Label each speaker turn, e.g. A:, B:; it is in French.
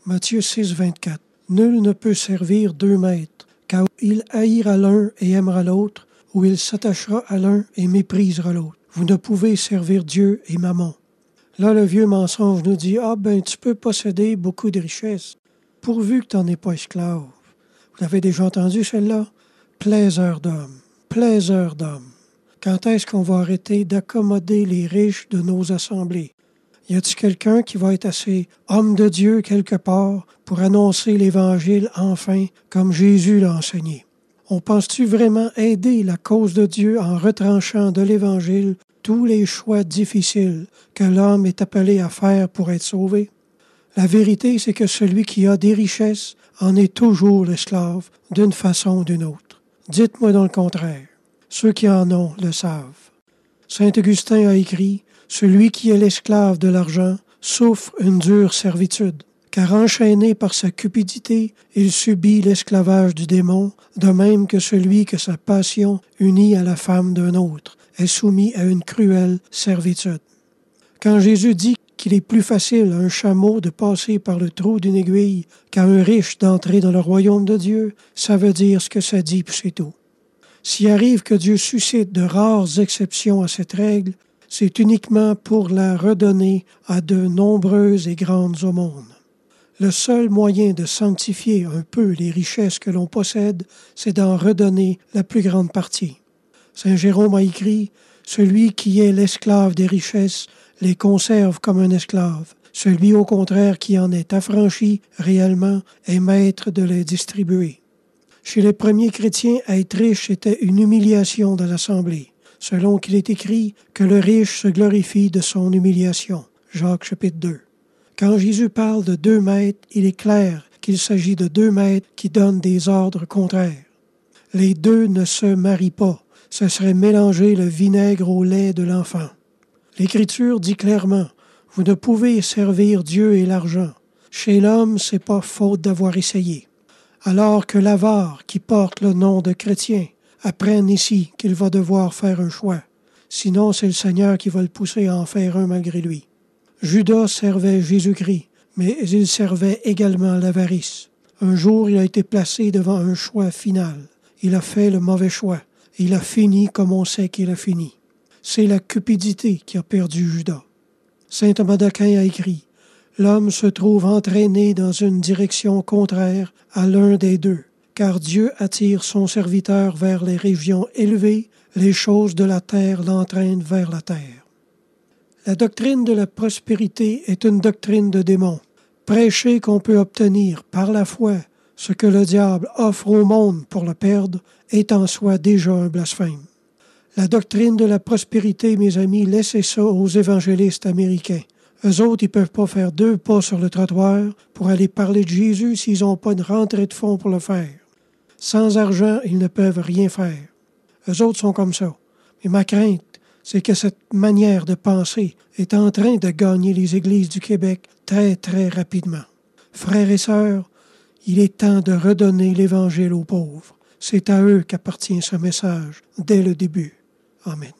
A: Matthieu 6, 24. Nul ne peut servir 2 maîtres, car il haïra l'un et aimera l'autre, ou il s'attachera à l'un et méprisera l'autre. Vous ne pouvez servir Dieu et Mammon. Là, le vieux mensonge nous dit, tu peux posséder beaucoup de richesses, pourvu que tu n'en es pas esclave. Vous l'avez déjà entendu, celle-là? Plaiseur d'homme. Plaiseur d'homme. Quand est-ce qu'on va arrêter d'accommoder les riches de nos assemblées? Y a-t-il quelqu'un qui va être assez homme de Dieu quelque part pour annoncer l'Évangile enfin comme Jésus l'a enseigné? On pense-tu vraiment aider la cause de Dieu en retranchant de l'Évangile tous les choix difficiles que l'homme est appelé à faire pour être sauvé? La vérité, c'est que celui qui a des richesses en est toujours l'esclave d'une façon ou d'une autre. Dites-moi donc le contraire. Ceux qui en ont le savent. Saint Augustin a écrit « Celui qui est l'esclave de l'argent souffre une dure servitude, car enchaîné par sa cupidité, il subit l'esclavage du démon, de même que celui que sa passion unit à la femme d'un autre est soumis à une cruelle servitude. » Quand Jésus dit qu'il est plus facile à un chameau de passer par le trou d'une aiguille qu'à un riche d'entrer dans le royaume de Dieu, ça veut dire ce que ça dit, puis c'est tout. S'il arrive que Dieu suscite de rares exceptions à cette règle, c'est uniquement pour la redonner à de nombreuses et grandes aumônes. Le seul moyen de sanctifier un peu les richesses que l'on possède, c'est d'en redonner la plus grande partie. Saint Jérôme a écrit « Celui qui est l'esclave des richesses les conserve comme un esclave. Celui au contraire qui en est affranchi réellement est maître de les distribuer. » Chez les premiers chrétiens, être riche était une humiliation de l'assemblée, selon qu'il est écrit que le riche se glorifie de son humiliation. Jacques chapitre 2. Quand Jésus parle de 2 maîtres, il est clair qu'il s'agit de 2 maîtres qui donnent des ordres contraires. Les 2 ne se marient pas. Ce serait mélanger le vinaigre au lait de l'enfant. L'Écriture dit clairement, « Vous ne pouvez servir Dieu et l'argent. Chez l'homme, c'est pas faute d'avoir essayé. » Alors que l'avare, qui porte le nom de chrétien, apprenne ici qu'il va devoir faire un choix. Sinon, c'est le Seigneur qui va le pousser à en faire un malgré lui. Judas servait Jésus-Christ, mais il servait également l'avarice. Un jour, il a été placé devant un choix final. Il a fait le mauvais choix. Il a fini comme on sait qu'il a fini. C'est la cupidité qui a perdu Judas. Saint Thomas d'Aquin a écrit « L'homme se trouve entraîné dans une direction contraire à l'un des 2, car Dieu attire son serviteur vers les régions élevées, les choses de la terre l'entraînent vers la terre. » La doctrine de la prospérité est une doctrine de démon. Prêcher qu'on peut obtenir par la foi ce que le diable offre au monde pour le perdre est en soi déjà un blasphème. La doctrine de la prospérité, mes amis, laissez ça aux évangélistes américains. Eux autres, ils ne peuvent pas faire 2 pas sur le trottoir pour aller parler de Jésus s'ils n'ont pas une rentrée de fonds pour le faire. Sans argent, ils ne peuvent rien faire. Eux autres sont comme ça. Et ma crainte, c'est que cette manière de penser est en train de gagner les églises du Québec très, très rapidement. Frères et sœurs, il est temps de redonner l'Évangile aux pauvres. C'est à eux qu'appartient ce message dès le début. Amen.